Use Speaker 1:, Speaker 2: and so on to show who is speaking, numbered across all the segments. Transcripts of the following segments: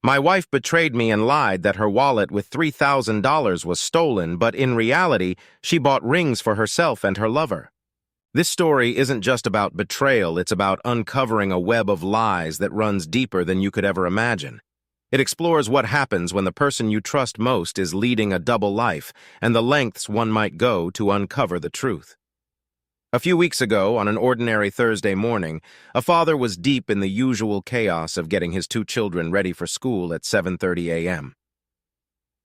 Speaker 1: My wife betrayed me and lied that her wallet with $3,000 was stolen, but in reality, she bought rings for herself and her lover. This story isn't just about betrayal, it's about uncovering a web of lies that runs deeper than you could ever imagine. It explores what happens when the person you trust most is leading a double life, and the lengths one might go to uncover the truth. A few weeks ago, on an ordinary Thursday morning, a father was deep in the usual chaos of getting his two children ready for school at 7:30 a.m.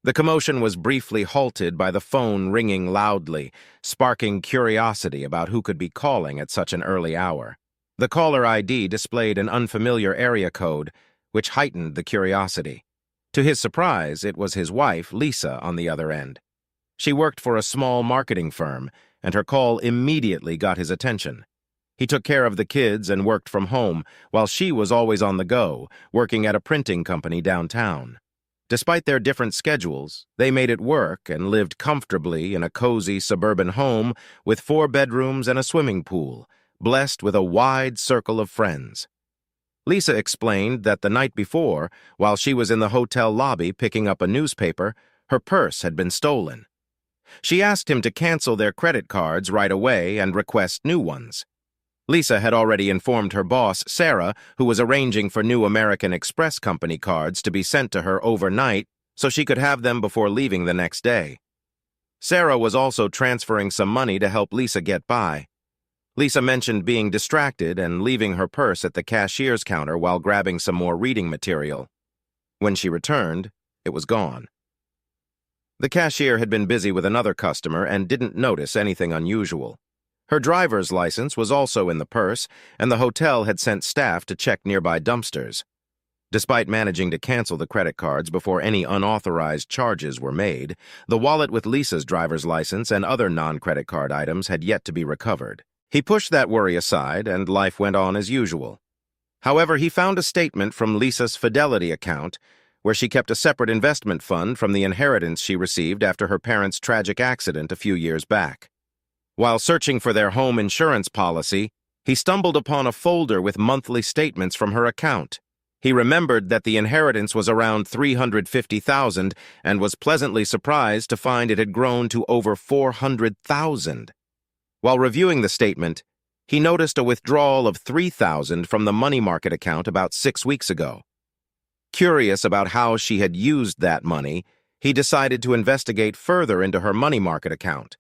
Speaker 1: The commotion was briefly halted by the phone ringing loudly, sparking curiosity about who could be calling at such an early hour. The caller ID displayed an unfamiliar area code, which heightened the curiosity. To his surprise, it was his wife, Lisa, on the other end. She worked for a small marketing firm, and her call immediately got his attention. He took care of the kids and worked from home, while she was always on the go, working at a printing company downtown. Despite their different schedules, they made it work and lived comfortably in a cozy suburban home with 4 bedrooms and a swimming pool, blessed with a wide circle of friends. Lisa explained that the night before, while she was in the hotel lobby picking up a newspaper, her purse had been stolen. She asked him to cancel their credit cards right away and request new ones. Lisa had already informed her boss, Sarah, who was arranging for new American Express Company cards to be sent to her overnight so she could have them before leaving the next day. Sarah was also transferring some money to help Lisa get by. Lisa mentioned being distracted and leaving her purse at the cashier's counter while grabbing some more reading material. When she returned, it was gone. The cashier had been busy with another customer and didn't notice anything unusual. Her driver's license was also in the purse, and the hotel had sent staff to check nearby dumpsters. Despite managing to cancel the credit cards before any unauthorized charges were made, the wallet with Lisa's driver's license and other non-credit card items had yet to be recovered. He pushed that worry aside, and life went on as usual. However, he found a statement from Lisa's Fidelity account, where she kept a separate investment fund from the inheritance she received after her parents' tragic accident a few years back. While searching for their home insurance policy, he stumbled upon a folder with monthly statements from her account. He remembered that the inheritance was around $350,000 and was pleasantly surprised to find it had grown to over $400,000. While reviewing the statement, he noticed a withdrawal of $3,000 from the money market account about 6 weeks ago. Curious about how she had used that money, he decided to investigate further into her money market account.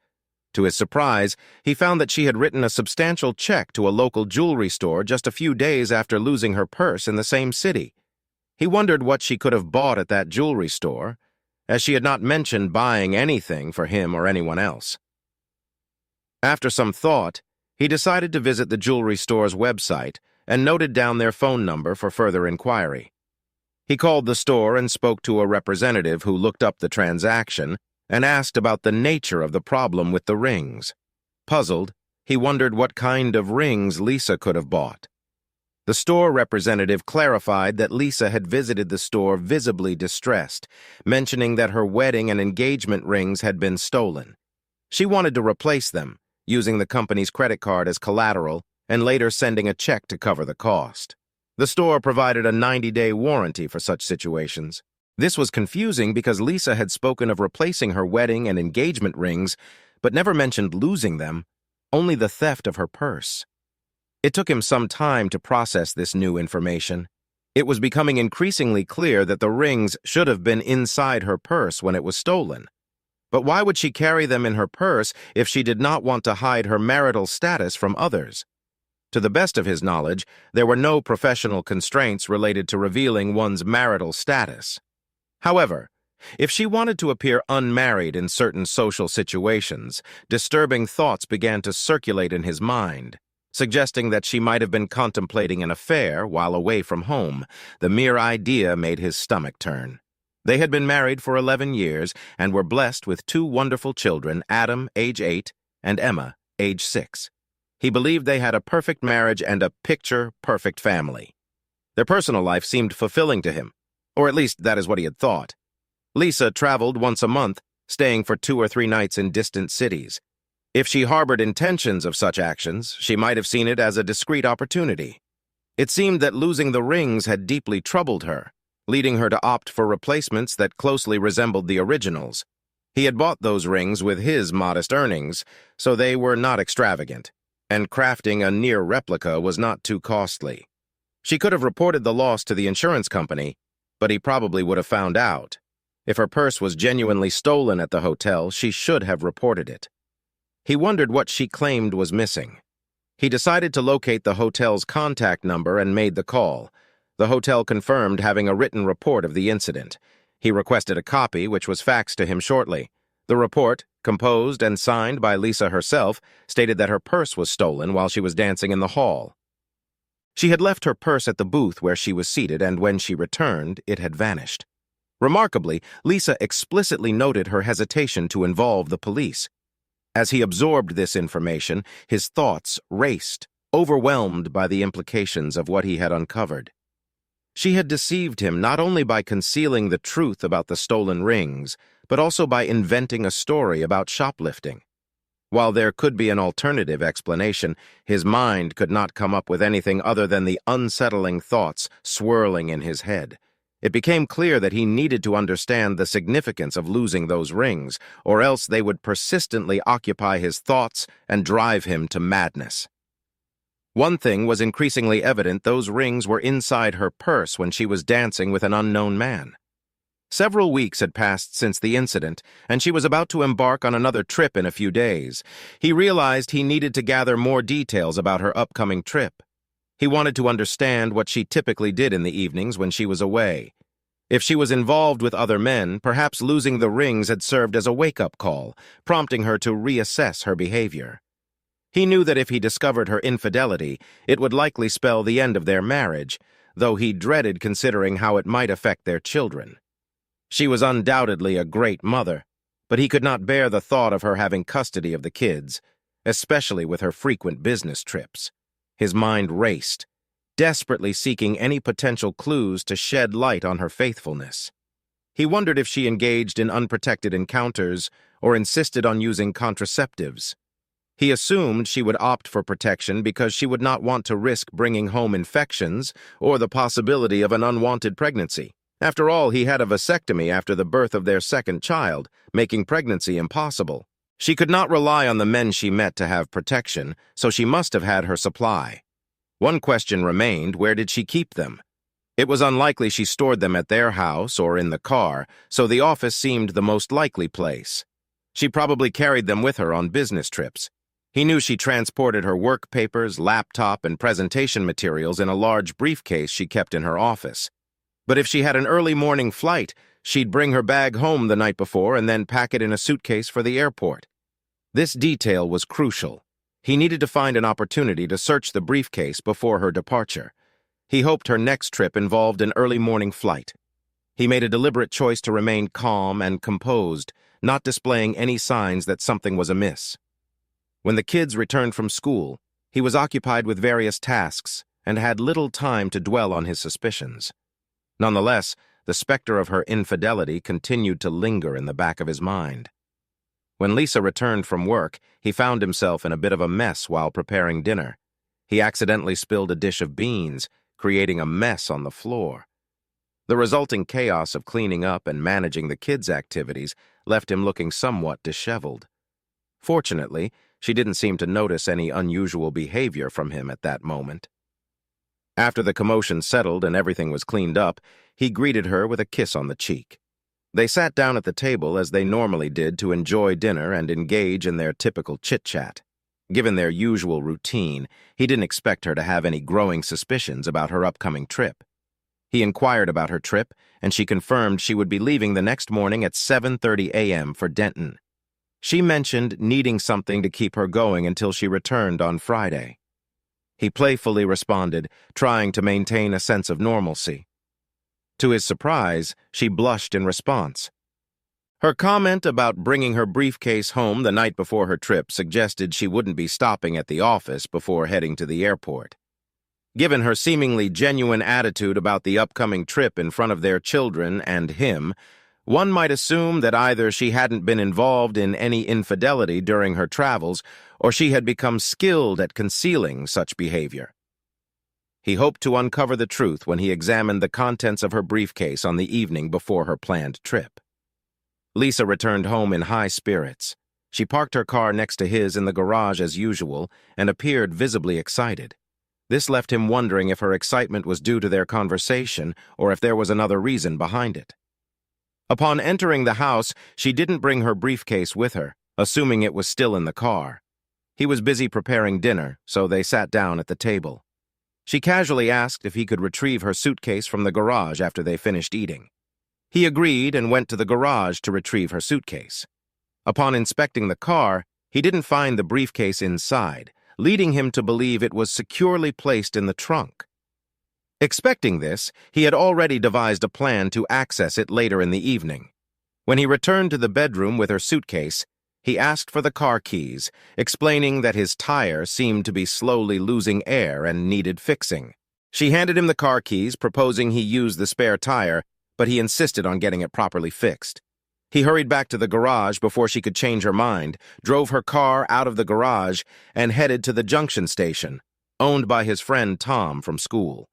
Speaker 1: To his surprise, he found that she had written a substantial check to a local jewelry store just a few days after losing her purse in the same city. He wondered what she could have bought at that jewelry store, as she had not mentioned buying anything for him or anyone else. After some thought, he decided to visit the jewelry store's website and noted down their phone number for further inquiry. He called the store and spoke to a representative who looked up the transaction and asked about the nature of the problem with the rings. Puzzled, he wondered what kind of rings Lisa could have bought. The store representative clarified that Lisa had visited the store visibly distressed, mentioning that her wedding and engagement rings had been stolen. She wanted to replace them, using the company's credit card as collateral and later sending a check to cover the cost. The store provided a 90-day warranty for such situations. This was confusing because Lisa had spoken of replacing her wedding and engagement rings, but never mentioned losing them, only the theft of her purse. It took him some time to process this new information. It was becoming increasingly clear that the rings should have been inside her purse when it was stolen. But why would she carry them in her purse if she did not want to hide her marital status from others? To the best of his knowledge, there were no professional constraints related to revealing one's marital status. However, if she wanted to appear unmarried in certain social situations, disturbing thoughts began to circulate in his mind, suggesting that she might have been contemplating an affair while away from home. The mere idea made his stomach turn. They had been married for 11 years and were blessed with 2 wonderful children, Adam, age 8, and Emma, age 6. He believed they had a perfect marriage and a picture-perfect family. Their personal life seemed fulfilling to him, or at least that is what he had thought. Lisa traveled once a month, staying for 2 or 3 nights in distant cities. If she harbored intentions of such actions, she might have seen it as a discreet opportunity. It seemed that losing the rings had deeply troubled her. leading her to opt for replacements that closely resembled the originals. He had bought those rings with his modest earnings, so they were not extravagant, and crafting a near replica was not too costly. She could have reported the loss to the insurance company, but he probably would have found out. If her purse was genuinely stolen at the hotel, she should have reported it. He wondered what she claimed was missing. He decided to locate the hotel's contact number and made the call. The hotel confirmed having a written report of the incident. He requested a copy, which was faxed to him shortly. The report, composed and signed by Lisa herself, stated that her purse was stolen while she was dancing in the hall. She had left her purse at the booth where she was seated, and when she returned, it had vanished. Remarkably, Lisa explicitly noted her hesitation to involve the police. As he absorbed this information, his thoughts raced, overwhelmed by the implications of what he had uncovered. She had deceived him not only by concealing the truth about the stolen rings, but also by inventing a story about shoplifting. While there could be an alternative explanation, his mind could not come up with anything other than the unsettling thoughts swirling in his head. It became clear that he needed to understand the significance of losing those rings, or else they would persistently occupy his thoughts and drive him to madness. One thing was increasingly evident: those rings were inside her purse when she was dancing with an unknown man. Several weeks had passed since the incident, and she was about to embark on another trip in a few days. He realized he needed to gather more details about her upcoming trip. He wanted to understand what she typically did in the evenings when she was away. If she was involved with other men, perhaps losing the rings had served as a wake-up call, prompting her to reassess her behavior. He knew that if he discovered her infidelity, it would likely spell the end of their marriage, though he dreaded considering how it might affect their children. She was undoubtedly a great mother, but he could not bear the thought of her having custody of the kids, especially with her frequent business trips. His mind raced, desperately seeking any potential clues to shed light on her faithfulness. He wondered if she engaged in unprotected encounters or insisted on using contraceptives. He assumed she would opt for protection because she would not want to risk bringing home infections or the possibility of an unwanted pregnancy. After all, he had a vasectomy after the birth of their second child, making pregnancy impossible. She could not rely on the men she met to have protection, so she must have had her supply. One question remained: where did she keep them? It was unlikely she stored them at their house or in the car, so the office seemed the most likely place. She probably carried them with her on business trips. He knew she transported her work papers, laptop, and presentation materials in a large briefcase she kept in her office. But if she had an early morning flight, she'd bring her bag home the night before and then pack it in a suitcase for the airport. This detail was crucial. He needed to find an opportunity to search the briefcase before her departure. He hoped her next trip involved an early morning flight. He made a deliberate choice to remain calm and composed, not displaying any signs that something was amiss. When the kids returned from school, he was occupied with various tasks and had little time to dwell on his suspicions. Nonetheless, the specter of her infidelity continued to linger in the back of his mind. When Lisa returned from work, he found himself in a bit of a mess while preparing dinner. He accidentally spilled a dish of beans, creating a mess on the floor. The resulting chaos of cleaning up and managing the kids' activities left him looking somewhat disheveled. Fortunately, she didn't seem to notice any unusual behavior from him at that moment. After the commotion settled and everything was cleaned up, he greeted her with a kiss on the cheek. They sat down at the table as they normally did to enjoy dinner and engage in their typical chit-chat. Given their usual routine, he didn't expect her to have any growing suspicions about her upcoming trip. He inquired about her trip, and she confirmed she would be leaving the next morning at 7:30 a.m. for Denton. She mentioned needing something to keep her going until she returned on Friday. He playfully responded, trying to maintain a sense of normalcy. To his surprise, she blushed in response. Her comment about bringing her briefcase home the night before her trip suggested she wouldn't be stopping at the office before heading to the airport. Given her seemingly genuine attitude about the upcoming trip in front of their children and him, one might assume that either she hadn't been involved in any infidelity during her travels, or she had become skilled at concealing such behavior. He hoped to uncover the truth when he examined the contents of her briefcase on the evening before her planned trip. Lisa returned home in high spirits. She parked her car next to his in the garage as usual and appeared visibly excited. This left him wondering if her excitement was due to their conversation or if there was another reason behind it. Upon entering the house, she didn't bring her briefcase with her, assuming it was still in the car. He was busy preparing dinner, so they sat down at the table. She casually asked if he could retrieve her suitcase from the garage after they finished eating. He agreed and went to the garage to retrieve her suitcase. Upon inspecting the car, he didn't find the briefcase inside, leading him to believe it was securely placed in the trunk. Expecting this, he had already devised a plan to access it later in the evening. When he returned to the bedroom with her suitcase, he asked for the car keys, explaining that his tire seemed to be slowly losing air and needed fixing. She handed him the car keys, proposing he use the spare tire, but he insisted on getting it properly fixed. He hurried back to the garage before she could change her mind, drove her car out of the garage, and headed to the junction station, owned by his friend Tom from school.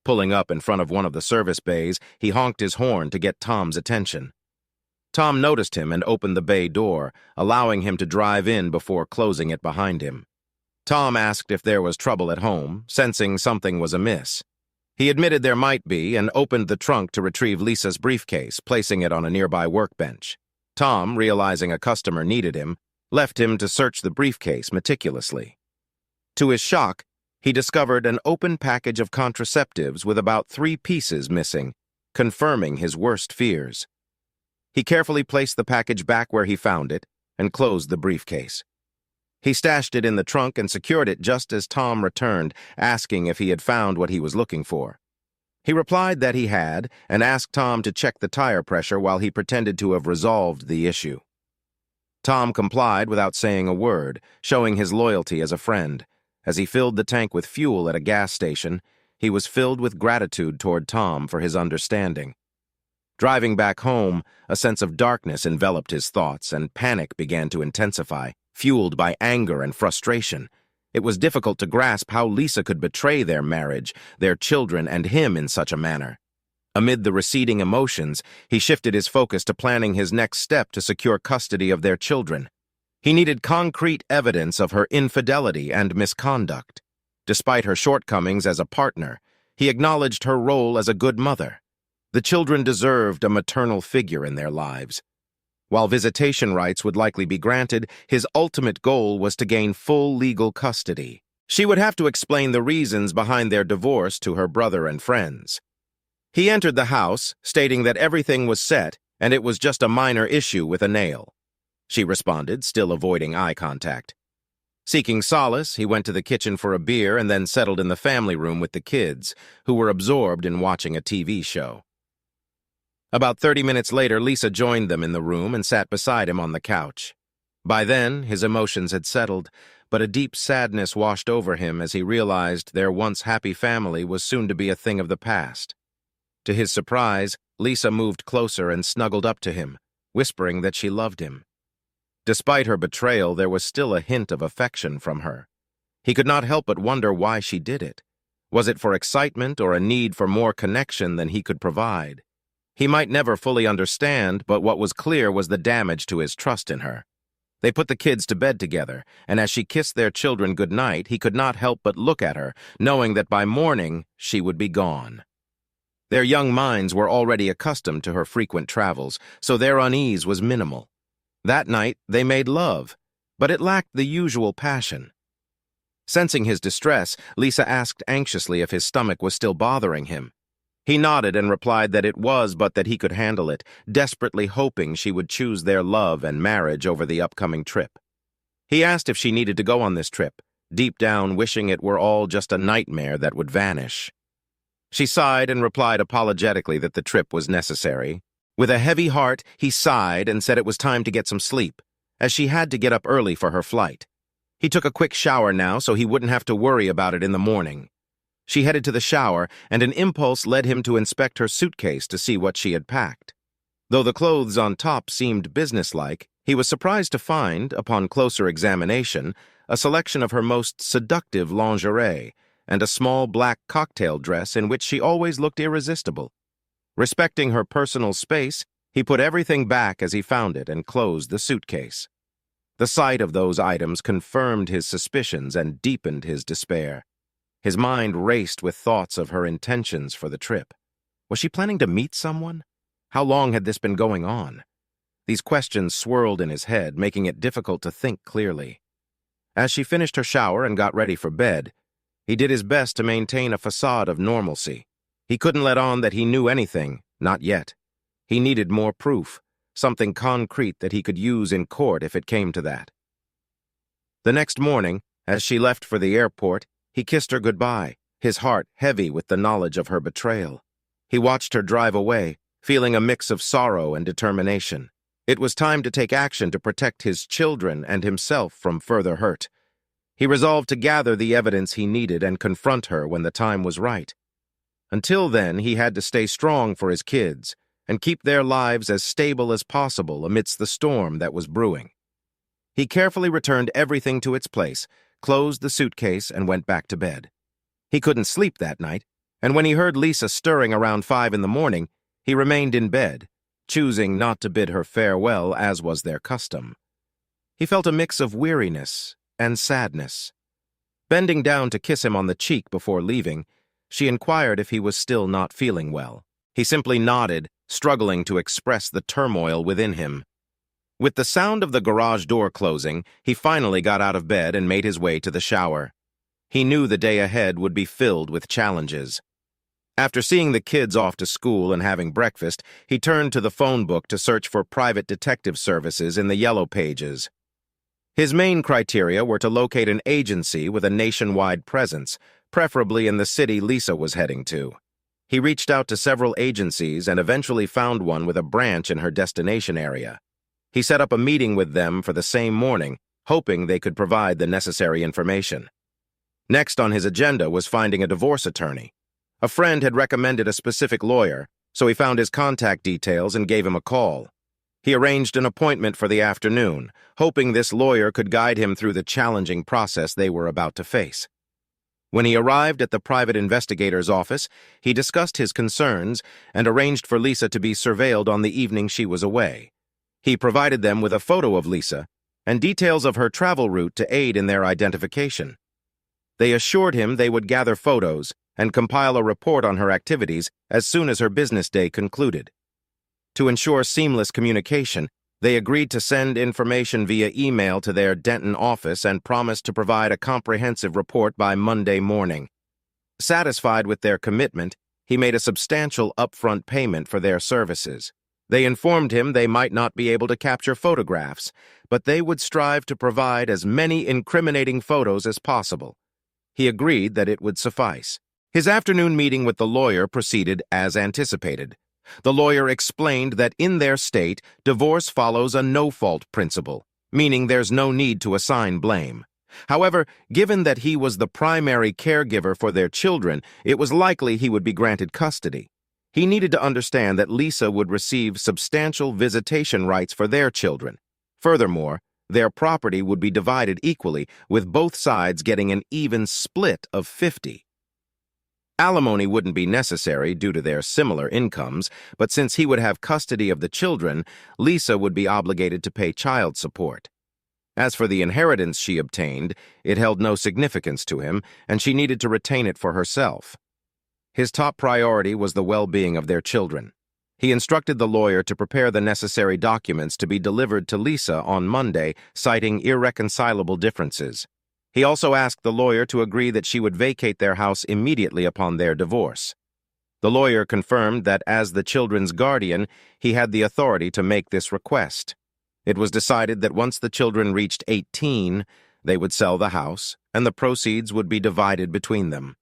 Speaker 1: Pulling up in front of one of the service bays, he honked his horn to get Tom's attention. Tom noticed him and opened the bay door, allowing him to drive in before closing it behind him. Tom asked if there was trouble at home, sensing something was amiss. He admitted there might be and opened the trunk to retrieve Lisa's briefcase, placing it on a nearby workbench. Tom, realizing a customer needed him, left him to search the briefcase meticulously. To his shock, he discovered an open package of contraceptives with about 3 pieces missing, confirming his worst fears. He carefully placed the package back where he found it and closed the briefcase. He stashed it in the trunk and secured it just as Tom returned, asking if he had found what he was looking for. He replied that he had and asked Tom to check the tire pressure while he pretended to have resolved the issue. Tom complied without saying a word, showing his loyalty as a friend. As he filled the tank with fuel at a gas station, he was filled with gratitude toward Tom for his understanding. Driving back home, a sense of darkness enveloped his thoughts and panic began to intensify, fueled by anger and frustration. It was difficult to grasp how Lisa could betray their marriage, their children, and him in such a manner. Amid the receding emotions, he shifted his focus to planning his next step to secure custody of their children. He needed concrete evidence of her infidelity and misconduct. Despite her shortcomings as a partner, he acknowledged her role as a good mother. The children deserved a maternal figure in their lives. While visitation rights would likely be granted, his ultimate goal was to gain full legal custody. She would have to explain the reasons behind their divorce to her brother and friends. He entered the house, stating that everything was set and it was just a minor issue with a nail. She responded, still avoiding eye contact. Seeking solace, he went to the kitchen for a beer and then settled in the family room with the kids, who were absorbed in watching a TV show. About 30 minutes later, Lisa joined them in the room and sat beside him on the couch. By then, his emotions had settled, but a deep sadness washed over him as he realized their once happy family was soon to be a thing of the past. To his surprise, Lisa moved closer and snuggled up to him, whispering that she loved him. Despite her betrayal, there was still a hint of affection from her. He could not help but wonder why she did it. Was it for excitement or a need for more connection than he could provide? He might never fully understand, but what was clear was the damage to his trust in her. They put the kids to bed together, and as she kissed their children goodnight, he could not help but look at her, knowing that by morning she would be gone. Their young minds were already accustomed to her frequent travels, so their unease was minimal. That night, they made love, but it lacked the usual passion. Sensing his distress, Lisa asked anxiously if his stomach was still bothering him. He nodded and replied that it was, but that he could handle it, desperately hoping she would choose their love and marriage over the upcoming trip. He asked if she needed to go on this trip, deep down wishing it were all just a nightmare that would vanish. She sighed and replied apologetically that the trip was necessary. With a heavy heart, he sighed and said it was time to get some sleep, as she had to get up early for her flight. He took a quick shower now so he wouldn't have to worry about it in the morning. She headed to the shower, and an impulse led him to inspect her suitcase to see what she had packed. Though the clothes on top seemed businesslike, he was surprised to find, upon closer examination, a selection of her most seductive lingerie, and a small black cocktail dress in which she always looked irresistible. Respecting her personal space, he put everything back as he found it and closed the suitcase. The sight of those items confirmed his suspicions and deepened his despair. His mind raced with thoughts of her intentions for the trip. Was she planning to meet someone? How long had this been going on? These questions swirled in his head, making it difficult to think clearly. As she finished her shower and got ready for bed, he did his best to maintain a facade of normalcy. He couldn't let on that he knew anything, not yet. He needed more proof, something concrete that he could use in court if it came to that. The next morning, as she left for the airport, he kissed her goodbye, his heart heavy with the knowledge of her betrayal. He watched her drive away, feeling a mix of sorrow and determination. It was time to take action to protect his children and himself from further hurt. He resolved to gather the evidence he needed and confront her when the time was right. Until then, he had to stay strong for his kids and keep their lives as stable as possible amidst the storm that was brewing. He carefully returned everything to its place, closed the suitcase, and went back to bed. He couldn't sleep that night, and when he heard Lisa stirring around 5 in the morning, he remained in bed, choosing not to bid her farewell as was their custom. He felt a mix of weariness and sadness. Bending down to kiss him on the cheek before leaving, she inquired if he was still not feeling well. He simply nodded, struggling to express the turmoil within him. With the sound of the garage door closing, he finally got out of bed and made his way to the shower. He knew the day ahead would be filled with challenges. After seeing the kids off to school and having breakfast, he turned to the phone book to search for private detective services in the yellow pages. His main criteria were to locate an agency with a nationwide presence, preferably in the city Lisa was heading to. He reached out to several agencies and eventually found one with a branch in her destination area. He set up a meeting with them for the same morning, hoping they could provide the necessary information. Next on his agenda was finding a divorce attorney. A friend had recommended a specific lawyer, so he found his contact details and gave him a call. He arranged an appointment for the afternoon, hoping this lawyer could guide him through the challenging process they were about to face. When he arrived at the private investigator's office, he discussed his concerns and arranged for Lisa to be surveilled on the evening she was away. He provided them with a photo of Lisa and details of her travel route to aid in their identification. They assured him they would gather photos and compile a report on her activities as soon as her business day concluded. To ensure seamless communication, they agreed to send information via email to their Denton office and promised to provide a comprehensive report by Monday morning. Satisfied with their commitment, he made a substantial upfront payment for their services. They informed him they might not be able to capture photographs, but they would strive to provide as many incriminating photos as possible. He agreed that it would suffice. His afternoon meeting with the lawyer proceeded as anticipated. The lawyer explained that in their state, divorce follows a no-fault principle, meaning there's no need to assign blame. However, given that he was the primary caregiver for their children, it was likely he would be granted custody. He needed to understand that Lisa would receive substantial visitation rights for their children. Furthermore, their property would be divided equally, with both sides getting an even split of 50. Alimony wouldn't be necessary due to their similar incomes, but since he would have custody of the children, Lisa would be obligated to pay child support. As for the inheritance she obtained, it held no significance to him, and she needed to retain it for herself. His top priority was the well-being of their children. He instructed the lawyer to prepare the necessary documents to be delivered to Lisa on Monday, citing irreconcilable differences. He also asked the lawyer to agree that she would vacate their house immediately upon their divorce. The lawyer confirmed that as the children's guardian, he had the authority to make this request. It was decided that once the children reached 18, they would sell the house, and the proceeds would be divided between them.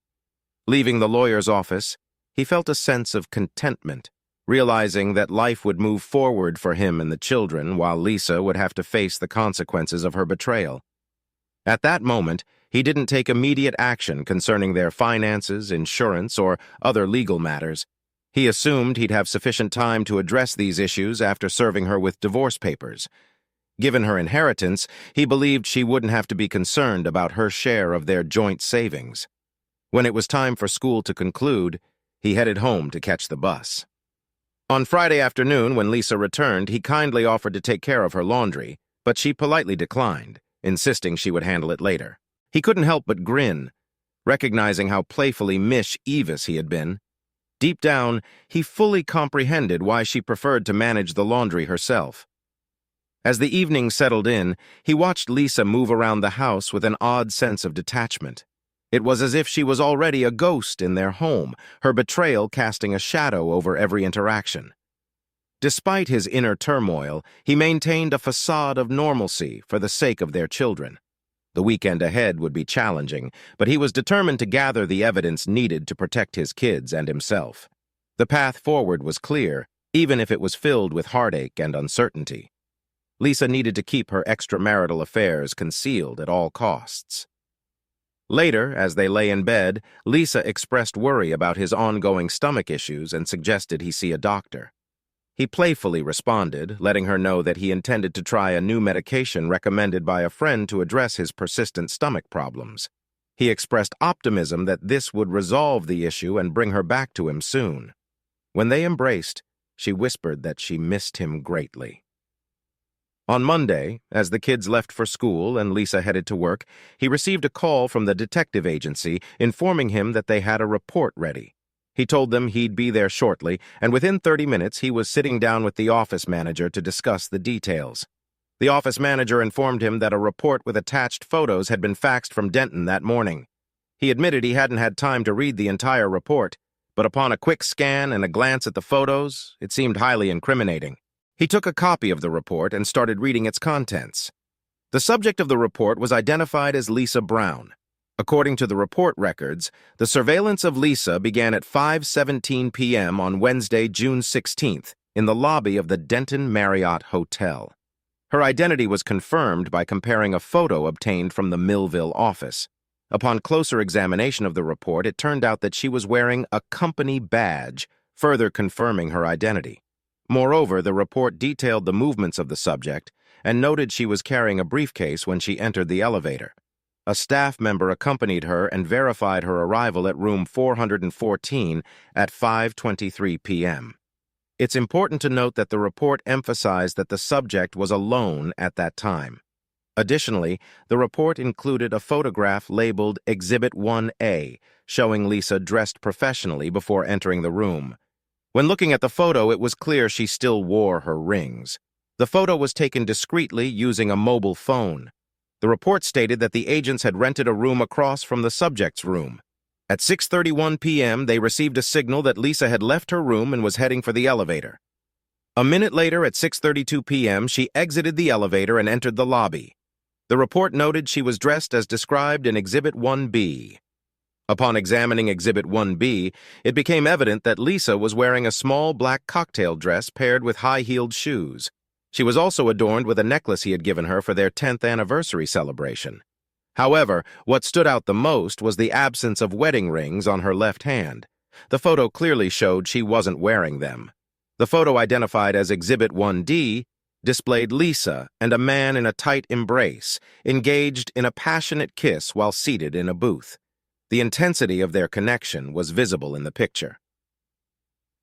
Speaker 1: Leaving the lawyer's office, he felt a sense of contentment, realizing that life would move forward for him and the children while Lisa would have to face the consequences of her betrayal. At that moment, he didn't take immediate action concerning their finances, insurance, or other legal matters. He assumed he'd have sufficient time to address these issues after serving her with divorce papers. Given her inheritance, he believed she wouldn't have to be concerned about her share of their joint savings. When it was time for school to conclude, he headed home to catch the bus. On Friday afternoon, when Lisa returned, he kindly offered to take care of her laundry, but she politely declined, insisting she would handle it later. He couldn't help but grin, recognizing how playfully mischievous he had been. Deep down, he fully comprehended why she preferred to manage the laundry herself. As the evening settled in, he watched Lisa move around the house with an odd sense of detachment. It was as if she was already a ghost in their home, her betrayal casting a shadow over every interaction. Despite his inner turmoil, he maintained a facade of normalcy for the sake of their children. The weekend ahead would be challenging, but he was determined to gather the evidence needed to protect his kids and himself. The path forward was clear, even if it was filled with heartache and uncertainty. Lisa needed to keep her extramarital affairs concealed at all costs. Later, as they lay in bed, Lisa expressed worry about his ongoing stomach issues and suggested he see a doctor. He playfully responded, letting her know that he intended to try a new medication recommended by a friend to address his persistent stomach problems. He expressed optimism that this would resolve the issue and bring her back to him soon. When they embraced, she whispered that she missed him greatly. On Monday, as the kids left for school and Lisa headed to work, he received a call from the detective agency informing him that they had a report ready. He told them he'd be there shortly, and within 30 minutes he was sitting down with the office manager to discuss the details. The office manager informed him that a report with attached photos had been faxed from Denton that morning. He admitted he hadn't had time to read the entire report, but upon a quick scan and a glance at the photos, it seemed highly incriminating. He took a copy of the report and started reading its contents. The subject of the report was identified as Lisa Brown. According to the report records, the surveillance of Lisa began at 5:17 p.m. on Wednesday, June 16th, in the lobby of the Denton Marriott Hotel. Her identity was confirmed by comparing a photo obtained from the Millville office. Upon closer examination of the report, it turned out that she was wearing a company badge, further confirming her identity. Moreover, the report detailed the movements of the subject and noted she was carrying a briefcase when she entered the elevator. A staff member accompanied her and verified her arrival at room 414 at 5:23 p.m. It's important to note that the report emphasized that the subject was alone at that time. Additionally, the report included a photograph labeled Exhibit 1A, showing Lisa dressed professionally before entering the room. When looking at the photo, it was clear she still wore her rings. The photo was taken discreetly using a mobile phone. The report stated that the agents had rented a room across from the subject's room. At 6:31 p.m., they received a signal that Lisa had left her room and was heading for the elevator. A minute later, at 6:32 p.m., she exited the elevator and entered the lobby. The report noted she was dressed as described in Exhibit 1B. Upon examining Exhibit 1B, it became evident that Lisa was wearing a small black cocktail dress paired with high-heeled shoes. She was also adorned with a necklace he had given her for their 10th anniversary celebration. However, what stood out the most was the absence of wedding rings on her left hand. The photo clearly showed she wasn't wearing them. The photo, identified as Exhibit 1D, displayed Lisa and a man in a tight embrace, engaged in a passionate kiss while seated in a booth. The intensity of their connection was visible in the picture.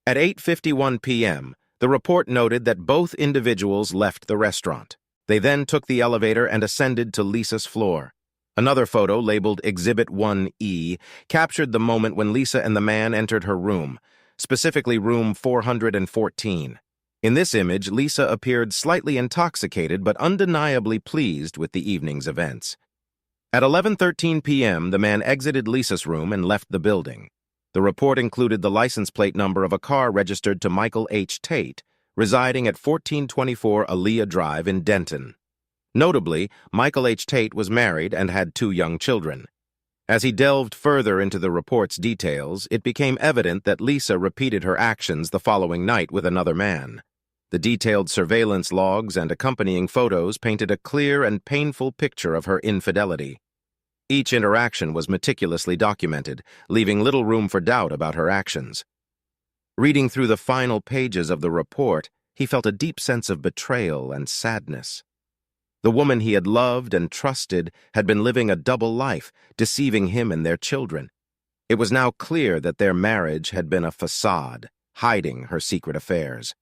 Speaker 1: At 8:51 p.m., the report noted that both individuals left the restaurant. They then took the elevator and ascended to Lisa's floor. Another photo, labeled Exhibit 1E, captured the moment when Lisa and the man entered her room, specifically room 414. In this image, Lisa appeared slightly intoxicated but undeniably pleased with the evening's events. At 11:13 p.m., the man exited Lisa's room and left the building. The report included the license plate number of a car registered to Michael H. Tate, residing at 1424 Aaliyah Drive in Denton. Notably, Michael H. Tate was married and had 2 young children. As he delved further into the report's details, it became evident that Lisa repeated her actions the following night with another man. The detailed surveillance logs and accompanying photos painted a clear and painful picture of her infidelity. Each interaction was meticulously documented, leaving little room for doubt about her actions. Reading through the final pages of the report, he felt a deep sense of betrayal and sadness. The woman he had loved and trusted had been living a double life, deceiving him and their children. It was now clear that their marriage had been a facade, hiding her secret affairs.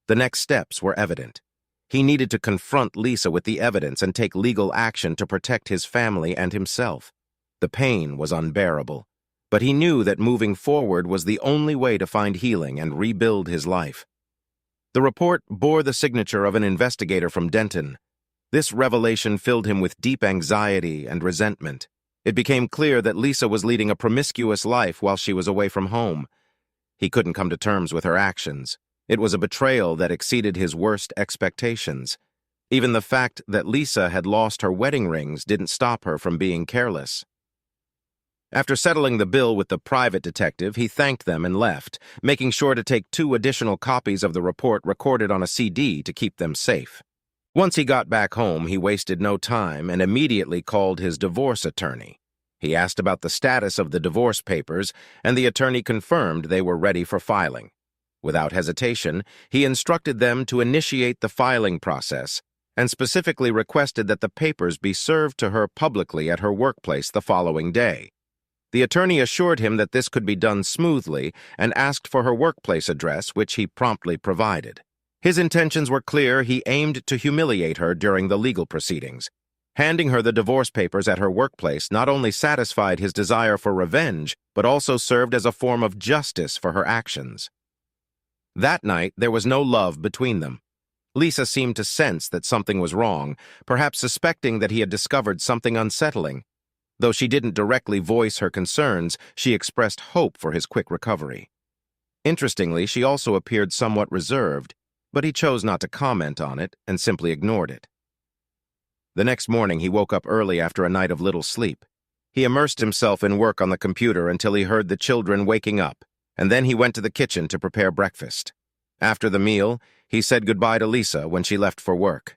Speaker 1: The next steps were evident. He needed to confront Lisa with the evidence and take legal action to protect his family and himself. The pain was unbearable, but he knew that moving forward was the only way to find healing and rebuild his life. The report bore the signature of an investigator from Denton. This revelation filled him with deep anxiety and resentment. It became clear that Lisa was leading a promiscuous life while she was away from home. He couldn't come to terms with her actions. It was a betrayal that exceeded his worst expectations. Even the fact that Lisa had lost her wedding rings didn't stop her from being careless. After settling the bill with the private detective, he thanked them and left, making sure to take 2 additional copies of the report recorded on a CD to keep them safe. Once he got back home, he wasted no time and immediately called his divorce attorney. He asked about the status of the divorce papers, and the attorney confirmed they were ready for filing. Without hesitation, he instructed them to initiate the filing process and specifically requested that the papers be served to her publicly at her workplace the following day. The attorney assured him that this could be done smoothly and asked for her workplace address, which he promptly provided. His intentions were clear. He aimed to humiliate her during the legal proceedings. Handing her the divorce papers at her workplace not only satisfied his desire for revenge, but also served as a form of justice for her actions. That night, there was no love between them. Lisa seemed to sense that something was wrong, perhaps suspecting that he had discovered something unsettling. Though she didn't directly voice her concerns, she expressed hope for his quick recovery. Interestingly, she also appeared somewhat reserved, but he chose not to comment on it and simply ignored it. The next morning, he woke up early after a night of little sleep. He immersed himself in work on the computer until he heard the children waking up, and then he went to the kitchen to prepare breakfast. After the meal, he said goodbye to Lisa when she left for work.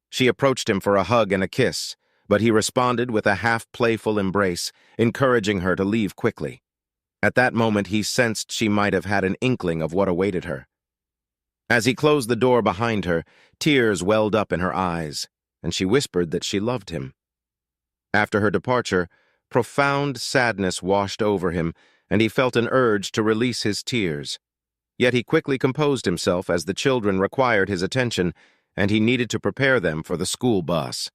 Speaker 1: She approached him for a hug and a kiss, but he responded with a half-playful embrace, encouraging her to leave quickly. At that moment, he sensed she might have had an inkling of what awaited her. As he closed the door behind her, tears welled up in her eyes, and she whispered that she loved him. After her departure, profound sadness washed over him, and he felt an urge to release his tears. Yet he quickly composed himself as the children required his attention, and he needed to prepare them for the school bus.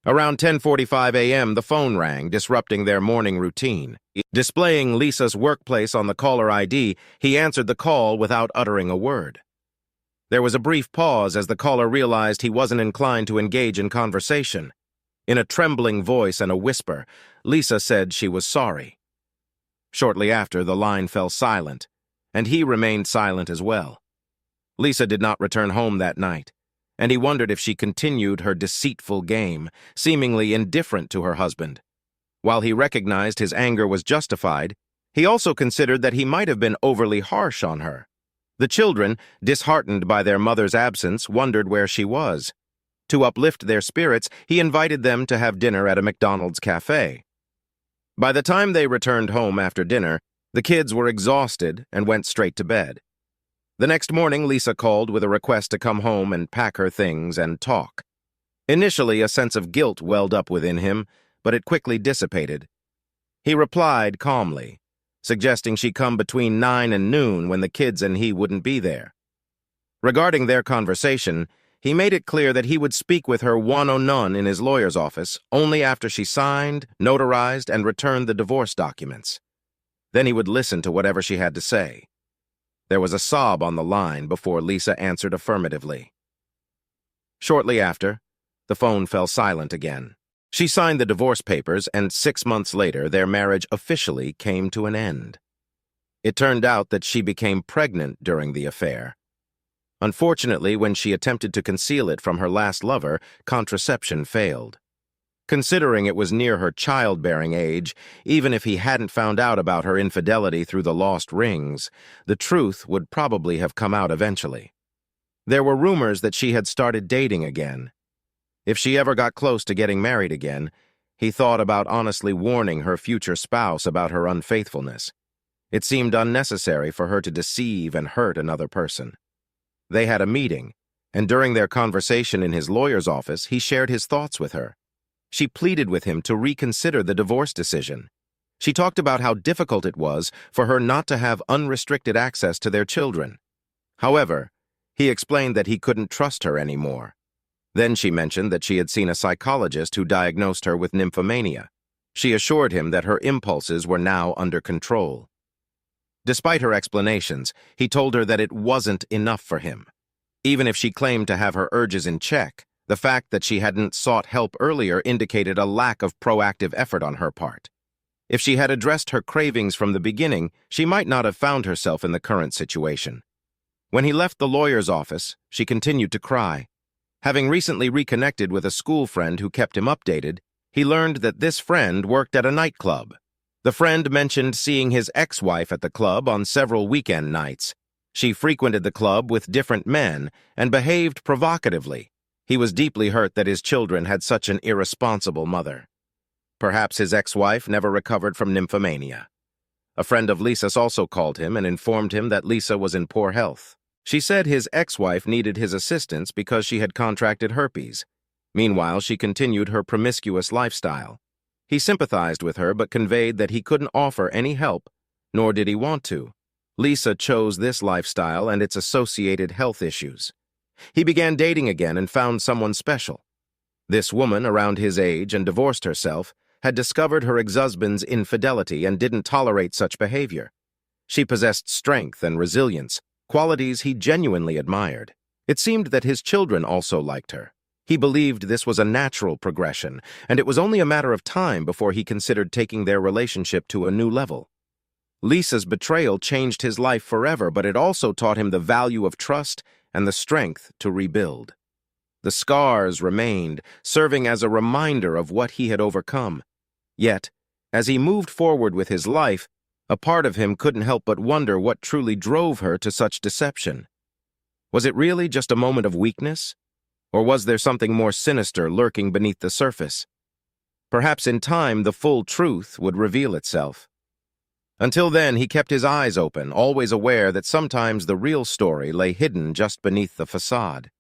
Speaker 1: Around 10:45 a.m., the phone rang, disrupting their morning routine. Displaying Lisa's workplace on the caller ID, he answered the call without uttering a word. There was a brief pause as the caller realized he wasn't inclined to engage in conversation. In a trembling voice and a whisper, Lisa said she was sorry. Shortly after, the line fell silent, and he remained silent as well. Lisa did not return home that night, and he wondered if she continued her deceitful game, seemingly indifferent to her husband. While he recognized his anger was justified, he also considered that he might have been overly harsh on her. The children, disheartened by their mother's absence, wondered where she was. To uplift their spirits, he invited them to have dinner at a McDonald's cafe. By the time they returned home after dinner, the kids were exhausted and went straight to bed. The next morning, Lisa called with a request to come home and pack her things and talk. Initially, a sense of guilt welled up within him, but it quickly dissipated. He replied calmly, suggesting she come between 9 and noon when the kids and he wouldn't be there. Regarding their conversation, he made it clear that he would speak with her one-on-one in his lawyer's office only after she signed, notarized, and returned the divorce documents. Then he would listen to whatever she had to say. There was a sob on the line before Lisa answered affirmatively. Shortly after, the phone fell silent again. She signed the divorce papers, and 6 months later, their marriage officially came to an end. It turned out that she became pregnant during the affair. Unfortunately, when she attempted to conceal it from her last lover, contraception failed. Considering it was near her childbearing age, even if he hadn't found out about her infidelity through the lost rings, the truth would probably have come out eventually. There were rumors that she had started dating again. If she ever got close to getting married again, he thought about honestly warning her future spouse about her unfaithfulness. It seemed unnecessary for her to deceive and hurt another person. They had a meeting, and during their conversation in his lawyer's office, he shared his thoughts with her. She pleaded with him to reconsider the divorce decision. She talked about how difficult it was for her not to have unrestricted access to their children. However, he explained that he couldn't trust her anymore. Then she mentioned that she had seen a psychologist who diagnosed her with nymphomania. She assured him that her impulses were now under control. Despite her explanations, he told her that it wasn't enough for him. Even if she claimed to have her urges in check, the fact that she hadn't sought help earlier indicated a lack of proactive effort on her part. If she had addressed her cravings from the beginning, she might not have found herself in the current situation. When he left the lawyer's office, she continued to cry. Having recently reconnected with a school friend who kept him updated, he learned that this friend worked at a nightclub. The friend mentioned seeing his ex-wife at the club on several weekend nights. She frequented the club with different men and behaved provocatively. He was deeply hurt that his children had such an irresponsible mother. Perhaps his ex-wife never recovered from nymphomania. A friend of Lisa's also called him and informed him that Lisa was in poor health. She said his ex-wife needed his assistance because she had contracted herpes. Meanwhile, she continued her promiscuous lifestyle. He sympathized with her but conveyed that he couldn't offer any help, nor did he want to. Lisa chose this lifestyle and its associated health issues. He began dating again and found someone special. This woman, around his age and divorced herself, had discovered her ex-husband's infidelity and didn't tolerate such behavior. She possessed strength and resilience, qualities he genuinely admired. It seemed that his children also liked her. He believed this was a natural progression, and it was only a matter of time before he considered taking their relationship to a new level. Lisa's betrayal changed his life forever, but it also taught him the value of trust and the strength to rebuild. The scars remained, serving as a reminder of what he had overcome. Yet, as he moved forward with his life, a part of him couldn't help but wonder what truly drove her to such deception. Was it really just a moment of weakness? Or was there something more sinister lurking beneath the surface? Perhaps in time the full truth would reveal itself. Until then, he kept his eyes open, always aware that sometimes the real story lay hidden just beneath the facade.